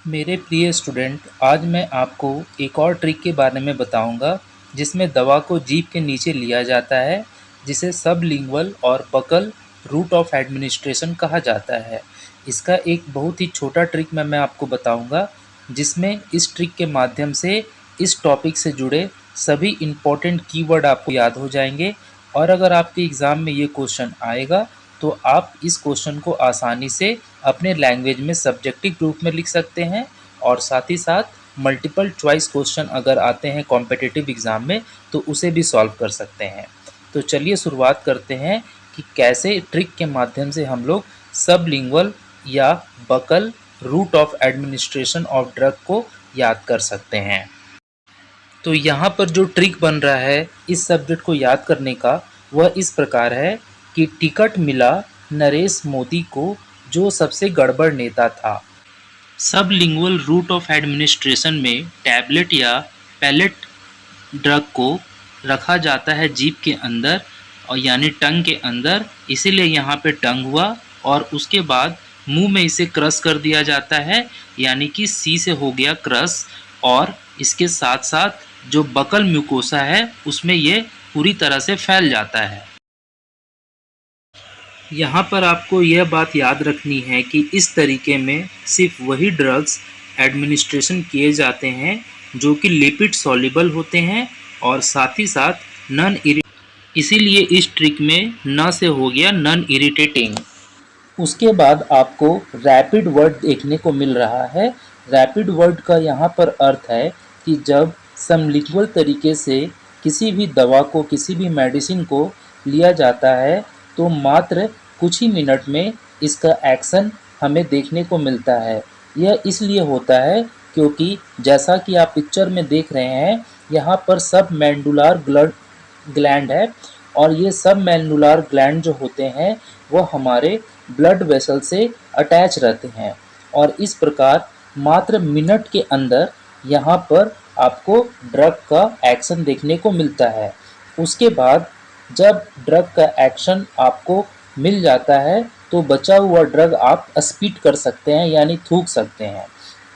मेरे प्रिय स्टूडेंट, आज मैं आपको एक और ट्रिक के बारे में बताऊंगा जिसमें दवा को जीभ के नीचे लिया जाता है, जिसे सबलिंगुअल और बकल रूट ऑफ एडमिनिस्ट्रेशन कहा जाता है। इसका एक बहुत ही छोटा ट्रिक मैं आपको बताऊंगा, जिसमें इस ट्रिक के माध्यम से इस टॉपिक से जुड़े सभी इम्पोर्टेंट कीवर्ड आपको याद हो जाएंगे। और अगर आपके एग्ज़ाम में ये क्वेश्चन आएगा तो आप इस क्वेश्चन को आसानी से अपने लैंग्वेज में सब्जेक्टिव रूप में लिख सकते हैं, और साथ ही साथ मल्टीपल चॉइस क्वेश्चन अगर आते हैं कॉम्पिटिटिव एग्ज़ाम में तो उसे भी सॉल्व कर सकते हैं। तो चलिए शुरुआत करते हैं कि कैसे ट्रिक के माध्यम से हम लोग सबलिंगुअल या buccal route of administration of drug को याद कर सकते हैं। तो यहाँ पर जो ट्रिक बन रहा है इस सब्जेक्ट को याद करने का, वह इस प्रकार है कि टिकट मिला नरेश मोदी को, जो सबसे गड़बड़ नेता था। सबलिंगुअल रूट ऑफ एडमिनिस्ट्रेशन में टैबलेट या पैलेट ड्रग को रखा जाता है जीभ के अंदर, और यानी टंग के अंदर, इसीलिए यहाँ पे टंग हुआ। और उसके बाद मुंह में इसे क्रश कर दिया जाता है, यानी कि सी से हो गया क्रश। और इसके साथ साथ जो बकल म्यूकोसा है उसमें ये पूरी तरह से फैल जाता है। यहाँ पर आपको यह बात याद रखनी है कि इस तरीके में सिर्फ वही ड्रग्स एडमिनिस्ट्रेशन किए जाते हैं जो कि लिपिड सॉल्युबल होते हैं और साथ ही साथ नॉन इसीलिए इस ट्रिक में न से हो गया नॉन इरिटेटिंग। उसके बाद आपको रैपिड वर्ड देखने को मिल रहा है। रैपिड वर्ड का यहाँ पर अर्थ है कि जब सबलिंगुअल तरीके से किसी भी दवा को, किसी भी मेडिसिन को लिया जाता है तो मात्र कुछ ही मिनट में इसका एक्शन हमें देखने को मिलता है। यह इसलिए होता है क्योंकि जैसा कि आप पिक्चर में देख रहे हैं, यहाँ पर सब मैंडुलार ग्लैंड है, और ये सब मैंडुलार ग्लैंड जो होते हैं वह हमारे ब्लड वेसल से अटैच रहते हैं। और इस प्रकार मात्र मिनट के अंदर यहाँ पर आपको ड्रग का एक्शन देखने को मिलता है। उसके बाद जब ड्रग का एक्शन आपको मिल जाता है तो बचा हुआ ड्रग आप स्पीट कर सकते हैं, यानी थूक सकते हैं।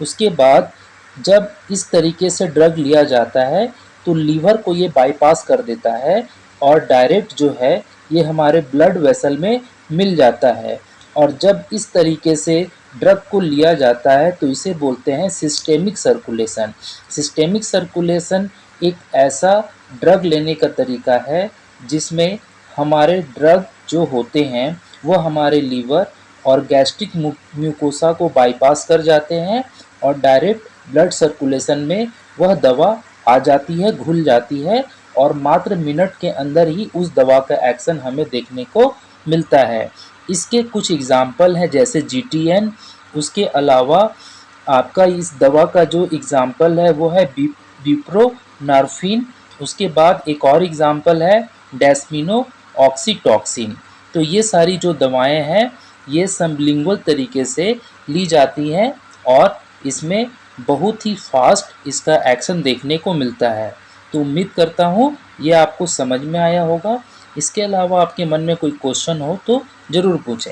उसके बाद जब इस तरीके से ड्रग लिया जाता है तो लीवर को ये बाईपास कर देता है और डायरेक्ट जो है ये हमारे ब्लड वेसल में मिल जाता है। और जब इस तरीके से ड्रग को लिया जाता है तो इसे बोलते हैं सिस्टेमिक सर्कुलेशन। सिस्टेमिक सर्कुलेशन एक ऐसा ड्रग लेने का तरीका है जिसमें हमारे ड्रग जो होते हैं वह हमारे लीवर और गैस्ट्रिक म्यूकोसा को बाईपास कर जाते हैं और डायरेक्ट ब्लड सर्कुलेशन में वह दवा आ जाती है, घुल जाती है, और मात्र मिनट के अंदर ही उस दवा का एक्शन हमें देखने को मिलता है। इसके कुछ एग्जाम्पल हैं जैसे GTN। उसके अलावा आपका इस दवा का जो एग्जाम्पल है वो है ब्यूप्रोनार्फिन। उसके बाद एक और एग्जाम्पल है डेस्मिनो ऑक्सीटॉक्सिन। तो ये सारी जो दवाएं हैं ये सबलिंगुअल तरीके से ली जाती हैं और इसमें बहुत ही फास्ट इसका एक्शन देखने को मिलता है। तो उम्मीद करता हूँ ये आपको समझ में आया होगा। इसके अलावा आपके मन में कोई क्वेश्चन हो तो ज़रूर पूछें।